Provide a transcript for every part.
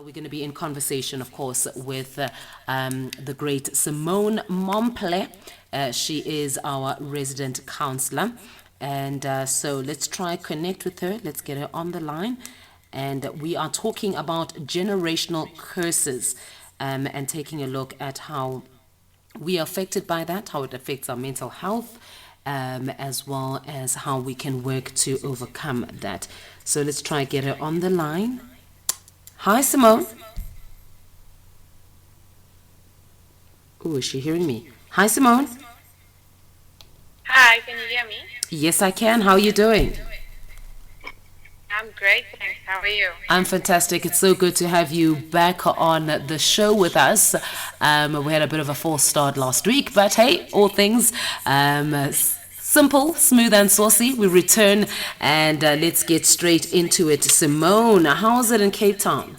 We're going to be in conversation, of course, with the great Simone Momplé. She is our resident counselor. And so let's try connect with her. Let's get her on the line. And we are talking about generational curses and taking a look at how we are affected by that, how it affects our mental health, as well as how we can work to overcome that. So let's try get her on the line. Hi, Simone. Oh, is she hearing me? Hi, Simone. Hi, can you hear me? Yes, I can. How are you doing? I'm great, thanks. How are you? I'm fantastic. It's so good to have you back on the show with us. We had a bit of a false start last week, but hey, all things simple, smooth, and saucy. We return and let's get straight into it. Simone, how's it in Cape Town?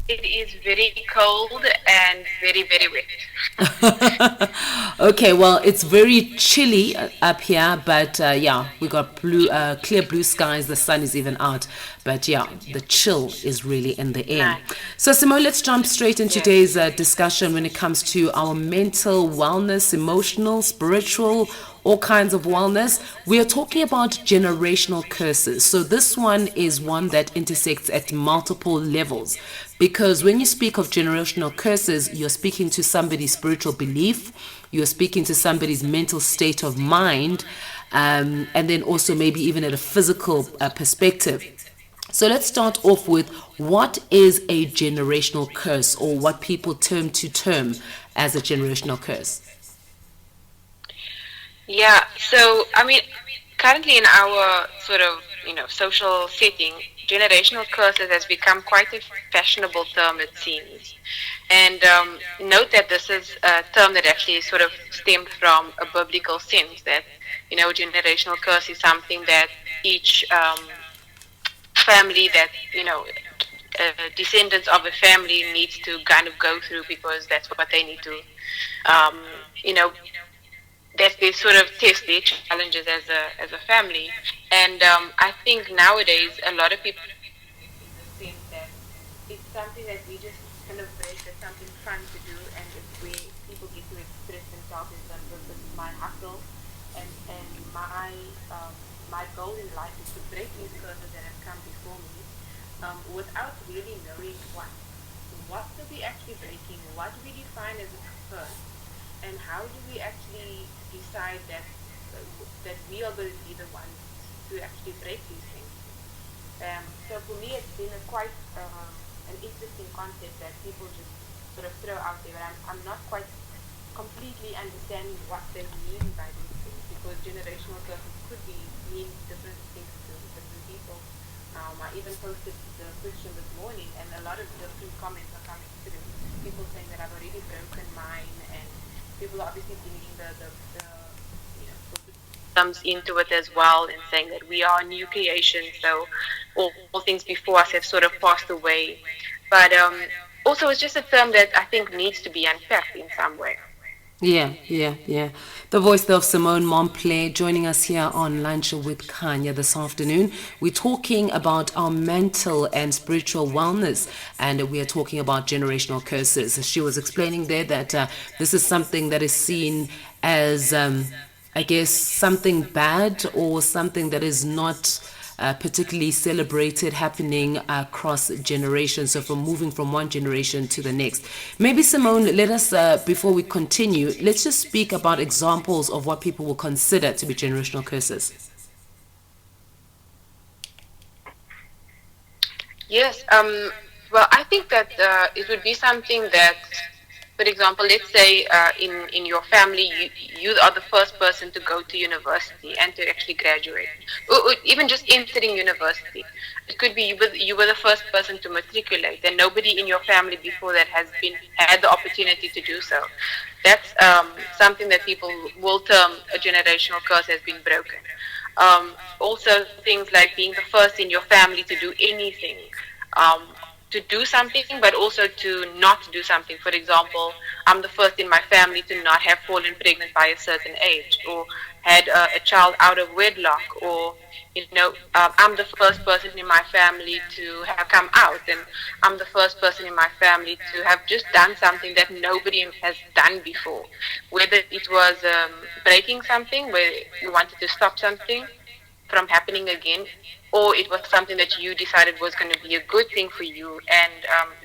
It is very cold and very, very wet. Okay, well, it's very chilly up here, but yeah, we got clear blue skies. The sun is even out, but yeah, the chill is really in the air. Nice. So, Simone, let's jump straight into Yes. today's discussion when it comes to our mental wellness, emotional, spiritual, all kinds of wellness. We are talking about generational curses. So this one is one that intersects at multiple levels. Because when you speak of generational curses, you're speaking to somebody's spiritual belief, you're speaking to somebody's mental state of mind, and then also maybe even at a physical perspective. So let's start off with what is a generational curse, or what people term as a generational curse. Yeah, so I mean, currently in our sort of, social setting, generational curses has become quite a fashionable term, it seems. And note that this is a term that actually sort of stemmed from a biblical sense that, generational curse is something that each family that, descendants of a family needs to kind of go through because that's what they need to, um, you know, that they sort of test their challenges as a family. And I think nowadays a lot of people in the sense that it's something that we just kind of break, it's something fun to do, and it's where people get to express themselves in terms of this is my hustle, and my goal in life is to break these curses that have come before me, without really knowing what are we actually breaking, what do we define as a curse, and how do we actually decide that we are going to be the ones to actually break these things. So for me, it's been an interesting concept that people just sort of throw out there, but I'm not quite completely understanding what they mean by these things, because generational curses could mean different things to different people. I even posted the question this morning, and a lot of different comments are coming through. People saying that I've already broken mine, and people are obviously bringing the comes into it as well, and saying that we are new creation, so all things before us have sort of passed away. But also, it's just a term that I think needs to be unpacked in some way. Yeah. The voice of Simone Momplé joining us here on Lunch with Khanya this afternoon. We're talking about our mental and spiritual wellness, and we are talking about generational curses. She was explaining there that this is something that is seen as, I guess, something bad or something that is not particularly celebrated happening across generations. So from moving from one generation to the next. Maybe Simone, let us, before we continue, let's just speak about examples of what people will consider to be generational curses. Yes. Well, I think that it would be something that, for example, let's say in your family, you are the first person to go to university and to actually graduate, or even just entering university. It could be you were the first person to matriculate, and nobody in your family before that has had the opportunity to do so. That's something that people will term a generational curse has been broken. Also, things like being the first in your family to do anything. Um, to do something, but also to not do something. For example, I'm the first in my family to not have fallen pregnant by a certain age, or had a child out of wedlock, or I'm the first person in my family to have come out, and I'm the first person in my family to have just done something that nobody has done before. Whether it was breaking something, where you wanted to stop something from happening again, or it was something that you decided was going to be a good thing for you, and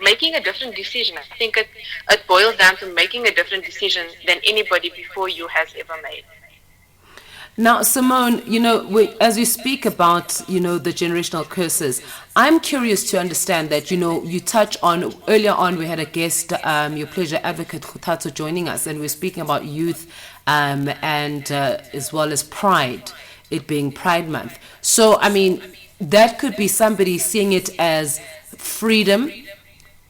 making a different decision. I think it boils down to making a different decision than anybody before you has ever made. Now, Simone, as you speak about, the generational curses, I'm curious to understand that, you touch on, earlier on we had a guest, your pleasure advocate, Khutato, joining us, and we're speaking about youth and as well as pride, it being Pride Month. So, I mean, that could be somebody seeing it as freedom,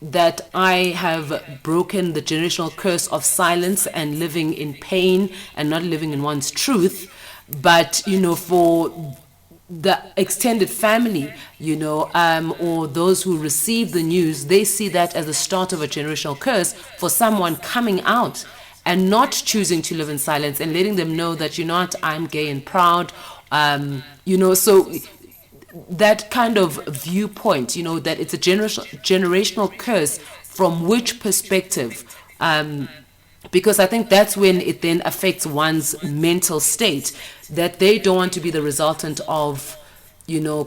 that I have broken the generational curse of silence and living in pain and not living in one's truth. But, for the extended family, or those who receive the news, they see that as the start of a generational curse for someone coming out and not choosing to live in silence and letting them know that, I'm gay and proud. So that kind of viewpoint, that it's a generational curse, from which perspective? Because I think that's when it then affects one's mental state, that they don't want to be the resultant of,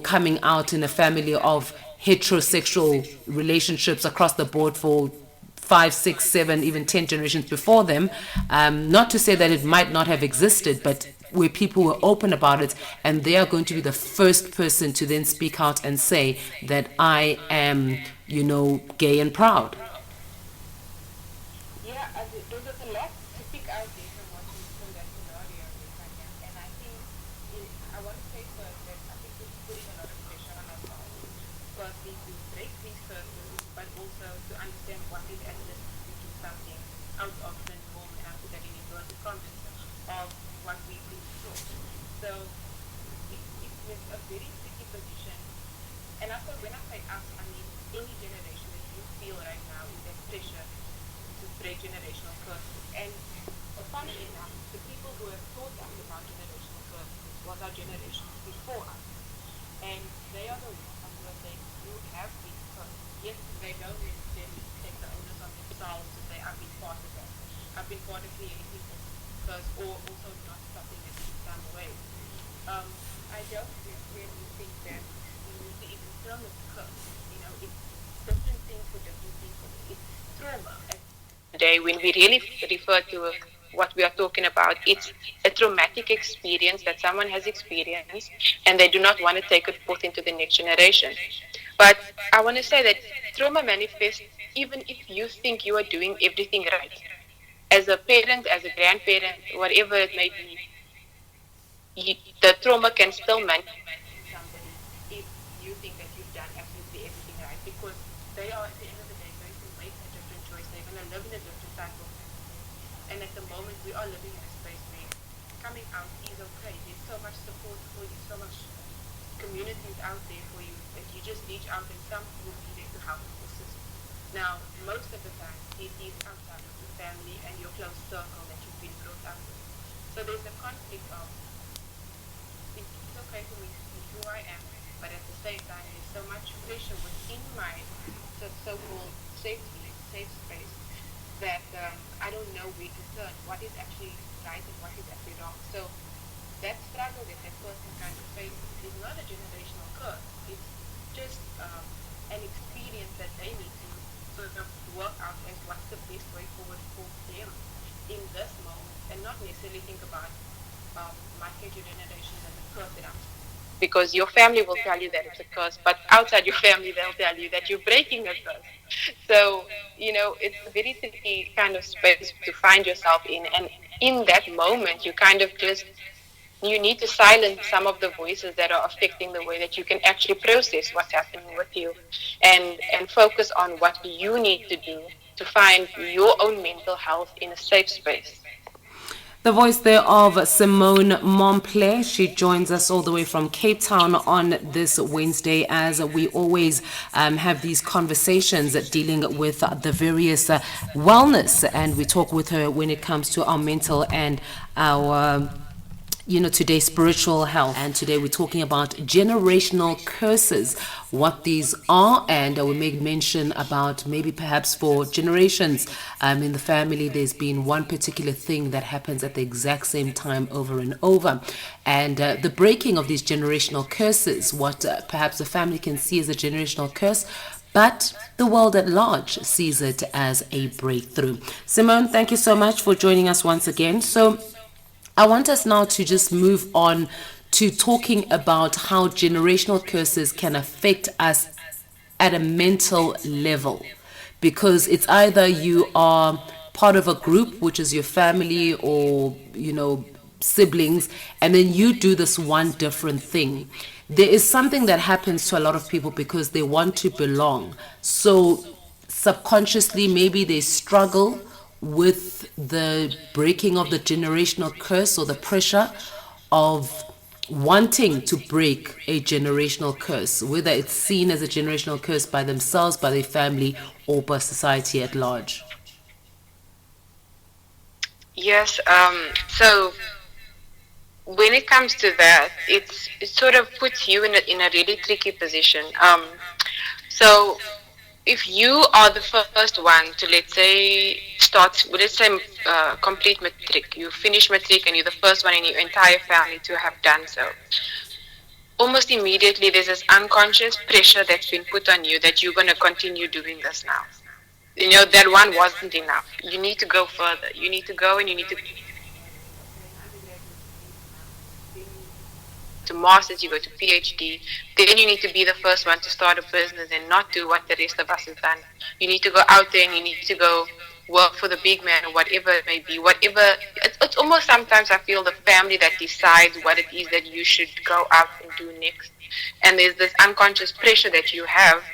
coming out in a family of heterosexual relationships across the board for 5, 6, 7, even 10 generations before them. Not to say that it might not have existed, but where people were open about it, and they are going to be the first person to then speak out and say that I am, gay and proud. Yeah, there's a lot to pick out there from what you from that scenario, Khanya. And I think I want to say first that I think we're putting a lot of pressure on ourselves. Firstly, to break these curses, but also to understand what is actually speaking something out of the norm, and I put that in inverted commas, of what we've been taught. So it's a very tricky position. And also, when I say us, I mean any generation that you feel right now is that pressure to break generational curses. And funny enough, the people who have taught us about generational curses was our generations before us. And they are the ones who are saying, you have been cursed. Yes, they don't necessarily take the onus on themselves to say, I've been part of that. I've been part of creating this curse, or also not something that is done away. I don't really think that we need to even term it curse. It's different things for different people. It's trauma. Today, when we really refer to what we are talking about, it's a traumatic experience that someone has experienced, and they do not want to take it forth into the next generation. But I want to say that trauma manifests even if you think you are doing everything right. As a parent, as a grandparent, whatever it may be, the trauma can still manifest in somebody if you think that you've done absolutely everything right, because they are at the end of the day going to make a different choice. They're going to live in a different type of. And at the moment, we are living in a space where coming out is okay. There's so much support for you, so much communities out there for you, that you just reach out and some will be there to help and assist. Now, most of the time, it is outside of the family and your close circle that you've been brought up with. So there's a conflict of, it's okay for me to be who I am, but at the same time, there's so much pressure within my so-called safety, safe space, that I don't know where to turn, what is actually right and what is actually wrong. So that struggle that that person kind of faces is not a generational curse. It's just an experience that they need to sort of work out as what's the best way forward for them in this moment, and not necessarily think about my future generations as a curse that I'm, because your family will tell you that it's a curse, but outside your family they'll tell you that you're breaking a curse. So, it's a very tricky kind of space to find yourself in. And in that moment, you need to silence some of the voices that are affecting the way that you can actually process what's happening with you, and focus on what you need to do to find your own mental health in a safe space. The voice there of Simone Momplé. She joins us all the way from Cape Town on this Wednesday, as we always have these conversations dealing with the various wellness, and we talk with her when it comes to our mental and our today's spiritual health. And today we're talking about generational curses, what these are, and we make mention about maybe perhaps for generations in the family there's been one particular thing that happens at the exact same time over and over, and the breaking of these generational curses, what perhaps the family can see as a generational curse, but the world at large sees it as a breakthrough. Simone, thank you so much for joining us once again. So I want us now to just move on to talking about how generational curses can affect us at a mental level. Because it's either you are part of a group, which is your family or, siblings, and then you do this one different thing. There is something that happens to a lot of people because they want to belong. So subconsciously, maybe they struggle with the breaking of the generational curse or the pressure of wanting to break a generational curse, whether it's seen as a generational curse by themselves, by their family, or by society at large. Yes. So when it comes to that, it sort of puts you in a really tricky position. So if you are the first one to, let's say, complete matric, you finish matric and you're the first one in your entire family to have done so, almost immediately there's this unconscious pressure that's been put on you that you're going to continue doing this now. That one wasn't enough. You need to go further. You need to go and you need to masters, you go to PhD, then you need to be the first one to start a business and not do what the rest of us have done. You need to go out there and you need to go work for the big man or whatever it may be. It's almost sometimes I feel the family that decides what it is that you should go out and do next. And there's this unconscious pressure that you have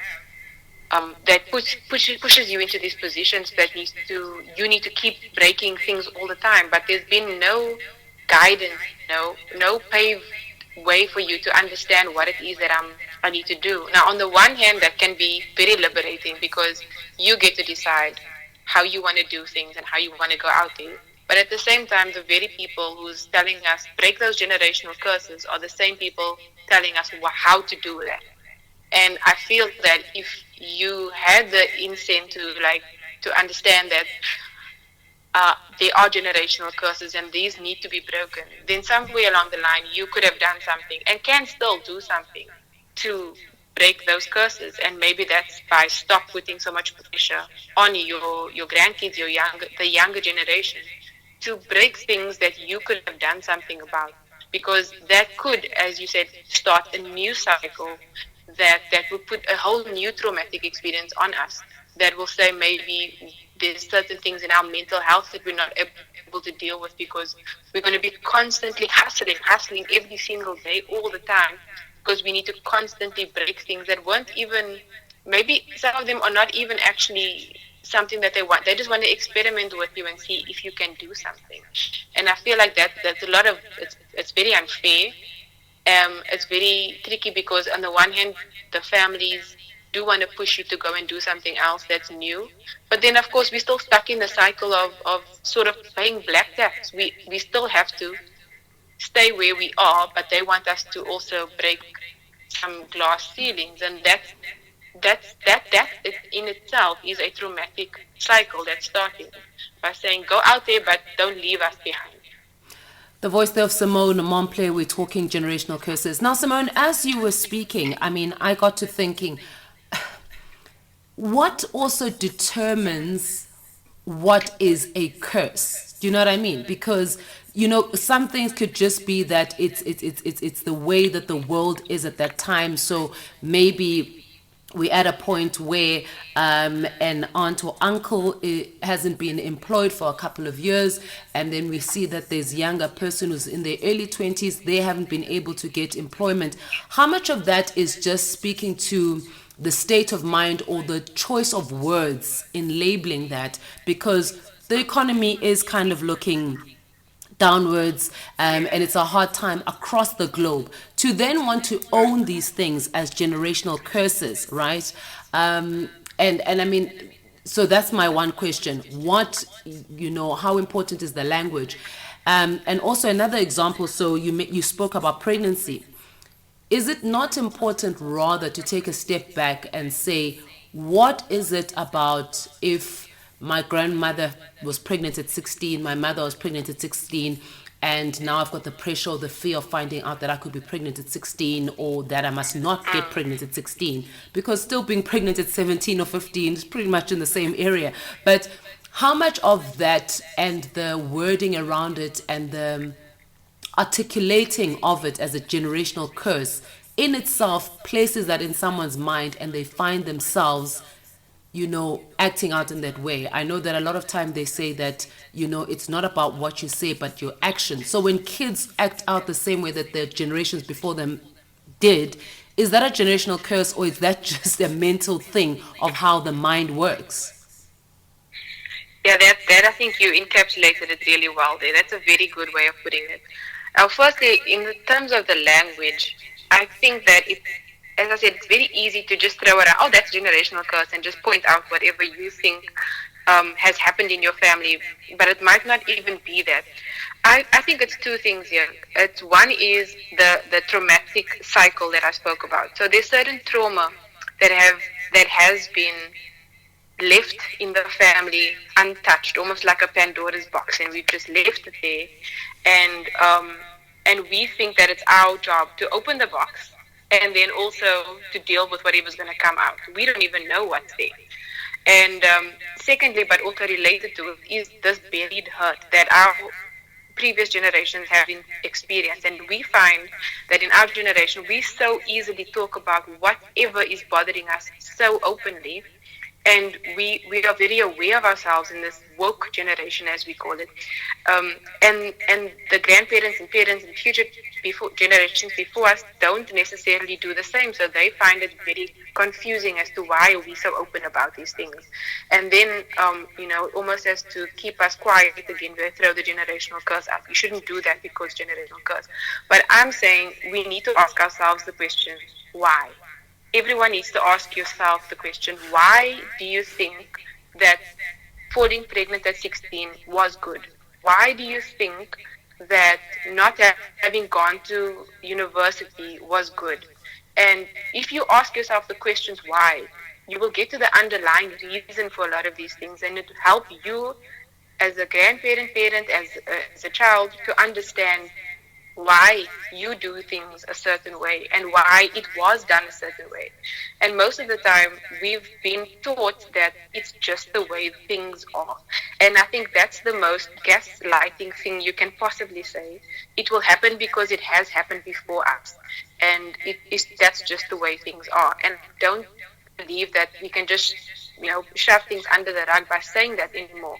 that pushes you into these positions that you need to keep breaking things all the time. But there's been no guidance, no paved way for you to understand what it is that I need to do. Now, on the one hand, that can be very liberating because you get to decide how you want to do things and how you want to go out there. But at the same time, the very people who's telling us break those generational curses are the same people telling us how to do that. And I feel that if you had the instinct to understand that there are generational curses and these need to be broken, then somewhere along the line you could have done something and can still do something to break those curses. And maybe that's by stop putting so much pressure on your grandkids, the younger generation, to break things that you could have done something about. Because that could, as you said, start a new cycle that will put a whole new traumatic experience on us, that will say maybe there's certain things in our mental health that we're not able to deal with because we're going to be constantly hustling every single day, all the time, because we need to constantly break things that weren't even, maybe some of them are not even actually something that they want. They just want to experiment with you and see if you can do something. And I feel like that's a lot of, it's very unfair. It's very tricky because on the one hand, the families do want to push you to go and do something else that's new. But then, of course, we're still stuck in the cycle of sort of paying black tax. We still have to stay where we are, but they want us to also break some glass ceilings. And that in itself is a traumatic cycle that's starting by saying, go out there, but don't leave us behind. The voice there of Simone Momplé, we're talking generational curses. Now, Simone, as you were speaking, I got to thinking, what also determines what is a curse? Do you know what I mean? Because some things could just be that it's the way that the world is at that time. So maybe we're at a point where an aunt or uncle hasn't been employed for a couple of years, and then we see that there's a younger person who's in their early 20s, they haven't been able to get employment. How much of that is just speaking to the state of mind or the choice of words in labeling that? Because the economy is kind of looking downwards, Yeah. and it's a hard time across the globe to then want to own these things as generational curses, right? And I mean, so that's my one question. What, how important is the language? And also another example. So you spoke about pregnancy. Is it not important rather to take a step back and say, what is it about if my grandmother was pregnant at 16, my mother was pregnant at 16, and now I've got the pressure or the fear of finding out that I could be pregnant at 16 or that I must not get pregnant at 16, because still being pregnant at 17 or 15 is pretty much in the same area. But how much of that and the wording around it and the articulating of it as a generational curse in itself places that in someone's mind and they find themselves, acting out in that way? I know that a lot of time they say that, it's not about what you say, but your actions. So when kids act out the same way that their generations before them did, is that a generational curse or is that just a mental thing of how the mind works? Yeah, that I think you encapsulated it really well there. That's a very good way of putting it. Firstly, in the terms of the language, I think that as I said, it's very easy to just throw around, oh, that's generational curse, and just point out whatever you think has happened in your family, but it might not even be that. I think it's two things here. It's one is the traumatic cycle that I spoke about. So there's certain trauma that has been left in the family untouched, almost like a Pandora's box, and we've just left it there, and we think that it's our job to open the box and then also to deal with whatever's going to come out. We don't even know what's there. And secondly, but also related to it, is this buried hurt that our previous generations have been experienced. And we find that in our generation, we so easily talk about whatever is bothering us so openly, and we are very aware of ourselves in this woke generation, as we call it, and the grandparents and parents and future generations before us don't necessarily do the same, so they find it very confusing as to why are we so open about these things, and then almost as to keep us quiet again, they throw the generational curse up. You shouldn't do that because generational curse. But I'm saying we need to ask ourselves the question, why? Everyone needs to ask yourself the question, why do you think that falling pregnant at 16 was good? Why do you think that not having gone to university was good? And if you ask yourself the questions why, you will get to the underlying reason for a lot of these things, and it will help you as a grandparent, as a child, to understand why you do things a certain way and why it was done a certain way. And most of the time, we've been taught that it's just the way things are. And I think that's the most gaslighting thing you can possibly say. It will happen because it has happened before us. And that's just the way things are. And I don't believe that we can just, shove things under the rug by saying that anymore.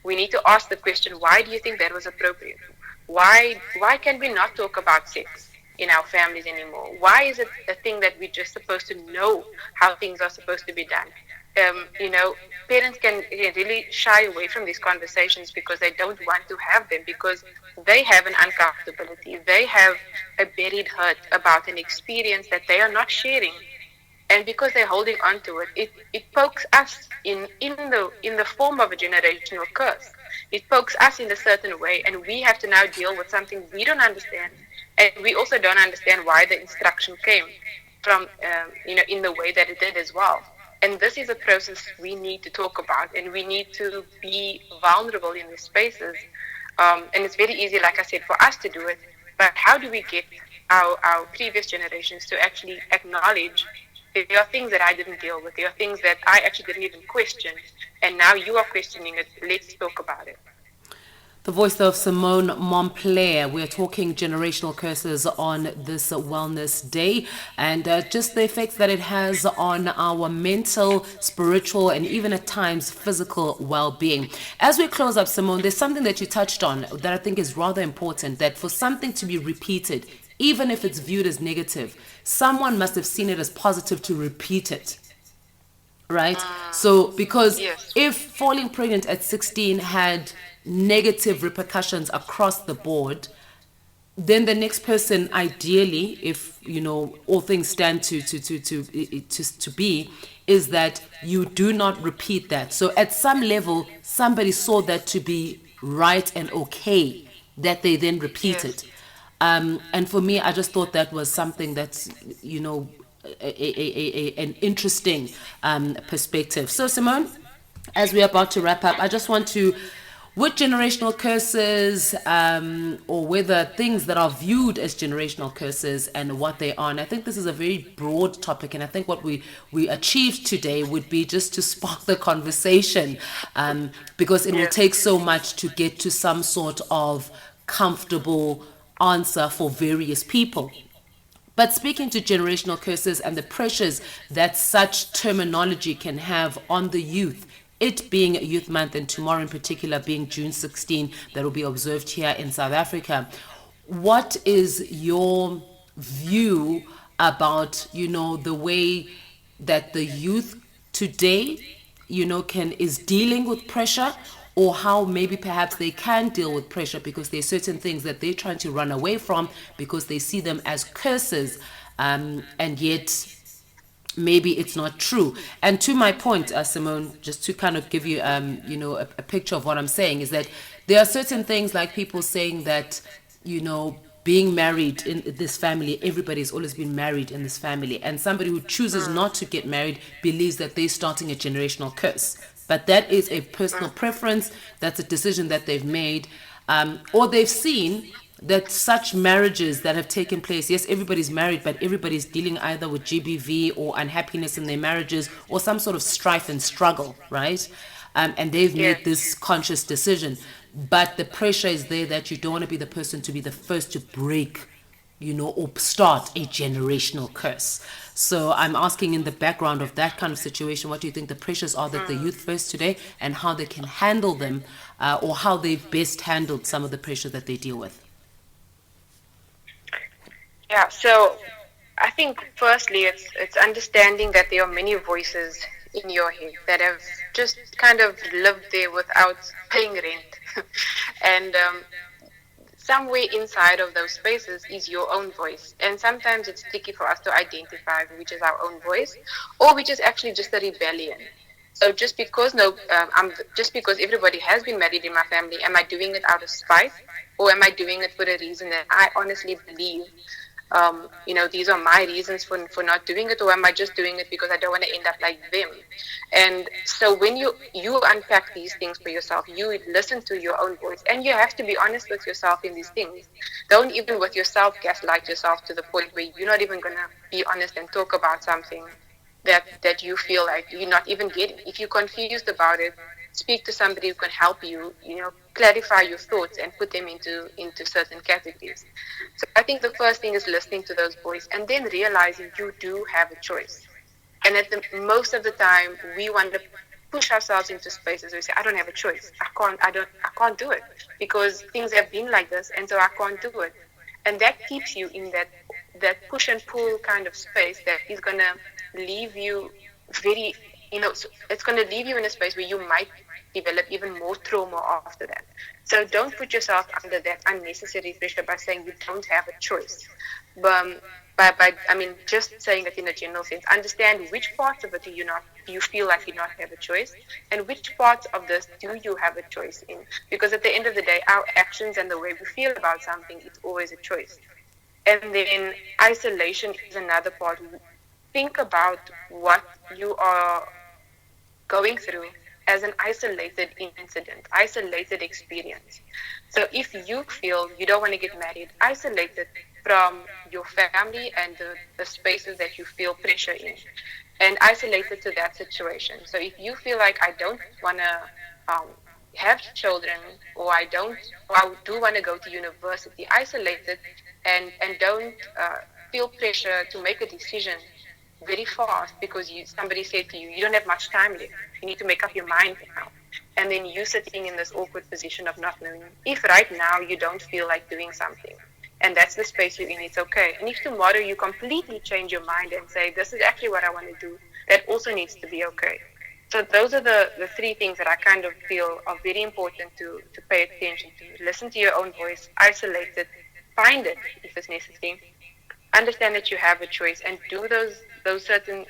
We need to ask the question, why do you think that was appropriate? Why can we not talk about sex in our families anymore? Why is it a thing that we're just supposed to know how things are supposed to be done? Parents can really shy away from these conversations because they don't want to have them, because they have an uncomfortability. They have a buried hurt about an experience that they are not sharing. And because they're holding on to it, it pokes us in the form of a generational curse. It pokes us in a certain way, and we have to now deal with something we don't understand, and we also don't understand why the instruction came from, in the way that it did as well. And this is a process we need to talk about, and we need to be vulnerable in these spaces. And it's very easy, like I said, for us to do it, but how do we get our previous generations to actually acknowledge there are things that I didn't deal with. There are things that I actually didn't even question. And now you are questioning it. Let's talk about it. The voice of Simone Momplé. We're talking generational curses on this Wellness Day, and just the effects that it has on our mental, spiritual, and even at times physical well-being. As we close up, Simone, there's something that you touched on that I think is rather important, that for something to be repeated, even if it's viewed as negative, someone must have seen it as positive to repeat it. Right? So, because Yes. if falling pregnant at 16 had negative repercussions across the board, then the next person, ideally, if all things stand to be, is that you do not repeat that. So at some level, somebody saw that to be right and okay, that they then repeat Yes. it. And for me, I just thought that was something that's an interesting perspective. So Simone, as we're about to wrap up, I just want to, with generational curses, or whether things that are viewed as generational curses and what they are. And I think this is a very broad topic. And I think what we achieved today would be just to spark the conversation, because it will Yes. take so much to get to some sort of comfortable answer for various people. But speaking to generational curses and the pressures that such terminology can have on the youth, it being Youth Month and tomorrow in particular being June 16, that will be observed here in South Africa, what is your view about, the way that the youth today, is dealing with pressure, or how maybe perhaps they can deal with pressure because there's certain things that they're trying to run away from because they see them as curses, and yet maybe it's not true. And to my point, Simone, just to kind of give you, a picture of what I'm saying, is that there are certain things like people saying that, being married in this family, everybody's always been married in this family. And somebody who chooses Mm. not to get married believes that they're starting a generational curse. But that is a personal Mm. preference. That's a decision that they've made. Or they've seen that such marriages that have taken place, yes, everybody's married, but everybody's dealing either with GBV or unhappiness in their marriages or some sort of strife and struggle, right? And they've Yes. made this conscious decision. But the pressure is there that you don't want to be the person to be the first to break, or start a generational curse. So I'm asking, in the background of that kind of situation, what do you think the pressures are that the Mm. youth face today, and how they can handle them, or how they've best handled some of the pressure that they deal with? Yeah. So I think firstly, it's understanding that there are many voices in your head that have just kind of lived there without paying rent, and somewhere inside of those spaces is your own voice. And sometimes it's tricky for us to identify which is our own voice or which is actually just a rebellion. So just because just because everybody has been married in my family, am I doing it out of spite, or am I doing it for a reason that I honestly believe these are my reasons for not doing it, or am I just doing it because I don't want to end up like them? And so when you unpack these things for yourself, you listen to your own voice, and you have to be honest with yourself in these things. Don't even with yourself gaslight yourself to the point where you're not even gonna be honest and talk about something that you feel like you're not even getting. If you're confused about it, speak to somebody who can help you, clarify your thoughts and put them into certain categories. So I think the first thing is listening to those voices and then realizing you do have a choice. And at the most of the time, we want to push ourselves into spaces where we say, I don't have a choice. I can't do it because things have been like this, and so I can't do it. And that keeps you in that push and pull kind of space that is gonna leave you very, it's gonna leave you in a space where you might develop even more trauma after that. So don't put yourself under that unnecessary pressure by saying you don't have a choice. But just saying it in a general sense, understand which parts of it do you feel like you not have a choice, and which parts of this do you have a choice in? Because at the end of the day, our actions and the way we feel about something is always a choice. And then isolation is another part. Think about what you are going through as an isolated incident, isolated experience. So if you feel you don't want to get married, isolate it from your family and the spaces that you feel pressure in, and isolate it to that situation. So if you feel like I don't want to have children, or I do want to go to university, isolate it, and don't feel pressure to make a decision very fast because somebody said to you, you don't have much time left. You need to make up your mind now. And then you sitting in this awkward position of not knowing. If right now you don't feel like doing something, and that's the space you're in, it's okay. And if tomorrow you completely change your mind and say, this is actually what I want to do, that also needs to be okay. So those are the three things that I kind of feel are very important to pay attention to. Listen to your own voice, isolate it, find it if it's necessary, understand that you have a choice, and do those certain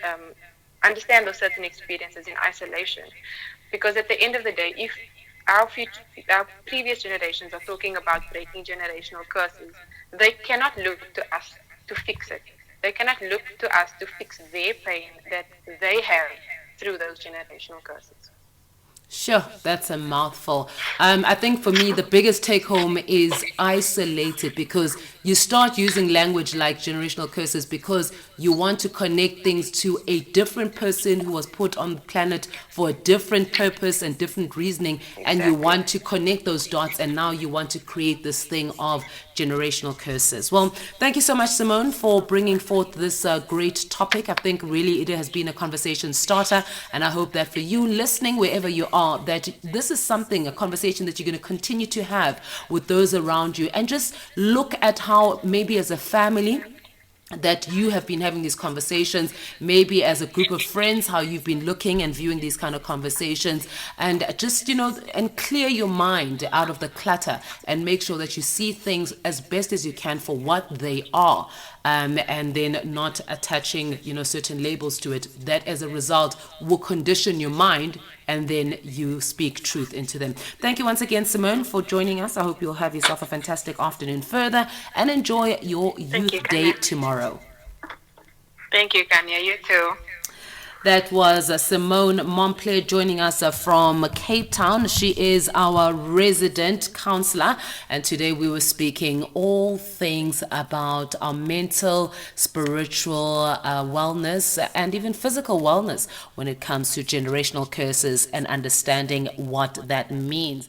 understand those certain experiences in isolation. Because at the end of the day, if our previous generations are talking about breaking generational curses, they cannot look to us to fix it. They cannot look to us to fix their pain that they have through those generational curses. Sure, that's a mouthful. I think for me, the biggest take home is isolated, because you start using language like generational curses because you want to connect things to a different person who was put on the planet for a different purpose and different reasoning, and you Exactly. want to connect those dots, and now you want to create this thing of generational curses. Well, thank you so much, Simone, for bringing forth this great topic. I think really it has been a conversation starter, and I hope that for you listening, wherever you are, that this is something, a conversation that you're going to continue to have with those around you, and just look at how maybe as a family that you have been having these conversations, maybe as a group of friends, how you've been looking and viewing these kind of conversations, and just, and clear your mind out of the clutter and make sure that you see things as best as you can for what they are. And then not attaching, certain labels to it that as a result will condition your mind, and then you speak truth into them. Thank you once again, Simone, for joining us. I hope you'll have yourself a fantastic afternoon further, and enjoy your Thank you, youth day Khanya. tomorrow. Thank you, Khanya. You too. That was Simone Momplé joining us from Cape Town. She is our resident counselor, and today we were speaking all things about our mental, spiritual wellness, and even physical wellness when it comes to generational curses and understanding what that means.